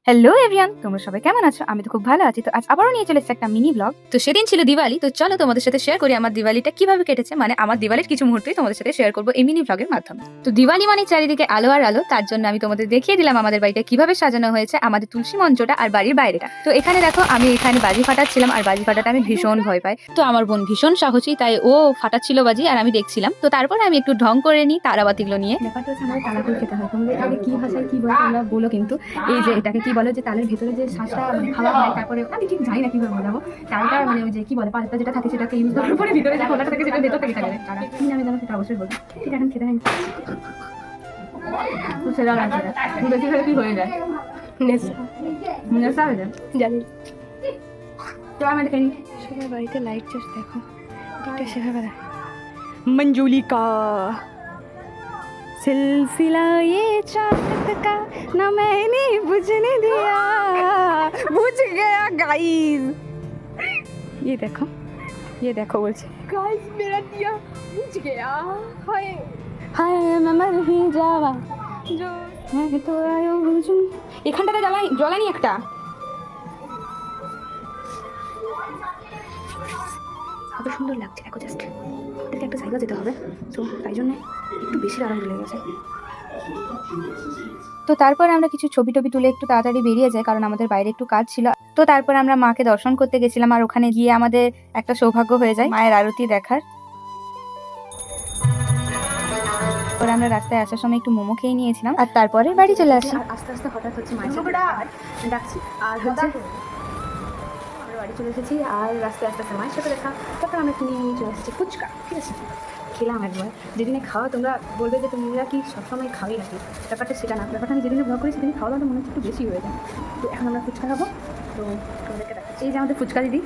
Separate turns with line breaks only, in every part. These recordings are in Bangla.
হ্যালো এভরিওয়ান, তোমরা সবাই কেমন আছো? আমি তো খুব ভালো আছি। তো আজ আবারও নিয়ে চলে এসেছি একটা মিনি ব্লগ। তো সেদিন ছিল দিওয়ালি, তো চলো তোমাদের সাথে শেয়ার করি আমার দিওয়ালিটা কিভাবে কেটেছে। মানে আমার দিওয়ালির কিছু মুহূর্তই তোমাদের সাথে শেয়ার করবো এই মিনি ব্লগের মাধ্যমে। তো দিওয়ালি মানে চারিদিকে আলো আর আলো, তার জন্য আমি তোমাদের দেখিয়ে দিলাম আমাদের বাড়িটা কিভাবে সাজানো হয়েছে, আমাদের তুলসী মঞ্চটা আর বাড়ির বাইরেটা। তো এখানে দেখো আমি এখানে বাজি ফাটাচ্ছিলাম, আর বাজি ফাটাতে আমি ভীষণ ভয় পাই। তো আমার বোন ভীষণ সাহসী, তাই ও ফাটাচ্ছিল বাজি আর আমি দেখছিলাম। তো তারপরে আমি একটু ঢং করে নিই তারাবাতিগুলো নিয়ে। ব্যাপারটা হচ্ছে আমাদের তালাকুল খেতে হয়। তোমরা এটাকে কি ভাষায় কি বলো তোমরা বলো, কিন্তু এই যে এটাকে কি বলে, যে তালের ভেতরে যে শ্বাসটা মানে খাওয়া হয়, তারপরে আমি ঠিক জানি না কিভাবে বোঝাবো। তালটা মানে ওই যে কি বলে পাল্টা যেটা থাকে সেটাকে ইউজ করার পরে ভিতরে যে খোলাটা থাকে সেটা ভেতর থেকে থাকে। তারা কি নামে জানো সেটা অবশ্যই বলবো। ঠিক এখন খেতে হয় তো সেটা লাগবে না, বেশি খেলে কি হয়ে যায়, নেশা হয়ে যায় জানি। তো আমি দেখে নিই সবার বাড়িতে লাইট জাস্ট দেখো, এটা সেভাবে मंजूली का सिलसिला ये चाहत का ना मैंने बुझने दिया बुझ गया गाइस। ये देखो बोलছে गाइस मेरा दिया बुझ गया। हाय हाय मैं मर ही जावा जो मैं तो आयो बुझूं। এখানটাতে জ্বালানি একটা কত সুন্দর লাগছে দেখো। জাস্ট ওদেরকে একটা জায়গা যেতে হবে, তো তাই জন্য একটু বেশি আরাম লেগেছে। তো তারপর আমরা কিছু ছবি টবি তুলে একটু তাড়াতাড়ি বেরিয়ে যাই, কারণ আমাদের বাইরে একটু কাজ ছিল। তো তারপর আমরা মাকে দর্শন করতে গেছিলাম, আর ওখানে গিয়ে আমাদের একটা সৌভাগ্য হয়ে যায় মায়ের আরতি দেখার। পরে আমরা রাস্তায় আসার সময় একটু মোমো খেয়ে নিয়েছিলাম, আর তারপরে বাড়ি চলে আসি। আর আস্তে আস্তে হঠাৎ হচ্ছে মায়ের সাথে ডাকছি, আর হচ্ছে আমরা বাড়ি চলে এসেছি। আর রাস্তায় আস্তে আস্তে মায়ের সাথে দেখা, তারপর আমরা কিনে নিয়ে চলে এসেছি ফুচকা। ঠিক আছে, খেলাম একবার। যেদিনে খাওয়া তোমরা বলবে যে তোমরা কি সবসময় খাওয়াই নাকি, ব্যাপারটা সেটা না। ব্যাপারটা আমি যেদিনে ব্লগ করি সেদিন খাওয়া দাওয়াটা মনে হচ্ছে একটু বেশি হয়ে যায়। তো এখন আমরা ফুচকা খাবো, তো তোমাদেরকে দেখাচ্ছি। এই যে আমাদের ফুচকা দিদি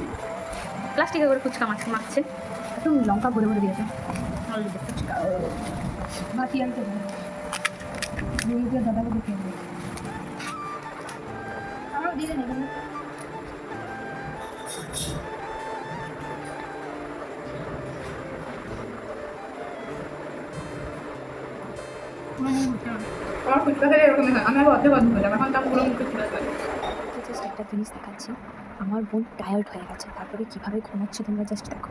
প্লাস্টিকে করে ফুচকা মাখছে, একদম লঙ্কা ভরে ভরে দিয়েছে ফুচকা। বাকি আর তো দাদাকে দেখে আমরাও দিয়ে নেব। আমার ফুচকা খেলে এরকমই হয়, আমি আবার অর্ধেক বন্ধ হয়ে যাবে, এখন তা পুরো মুখে চলে যাবে। জাস্ট একটা জিনিস দেখাচ্ছি, আমার বোন টায়ার্ড হয়ে গেছে, তারপরে কীভাবে ঘুমাচ্ছে তোমরা জাস্ট দেখো।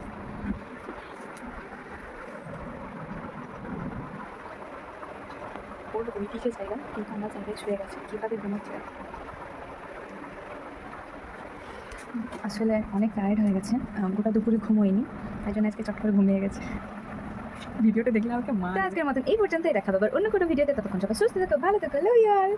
ওর ওই দিকে জায়গা, কিন্তু আমরা জায়গায় শুয়ে গেছে, কীভাবে ঘুমাচ্ছে। আসলে অনেক টায়ার্ড হয়ে গেছে, গোটা দুপুরে ঘুমোয়নি, তাই জন্য আজকে চট করে ঘুমিয়ে গেছে। ভিডিওটা দেখলে আমাকে মা। আজকের মতন এই পর্যন্তই, দেখা হবে অন্য কোনো ভিডিওতে। ততক্ষণ সবাই সুস্থ থাকো, ভালো থাকো, লাভ ইউ অল।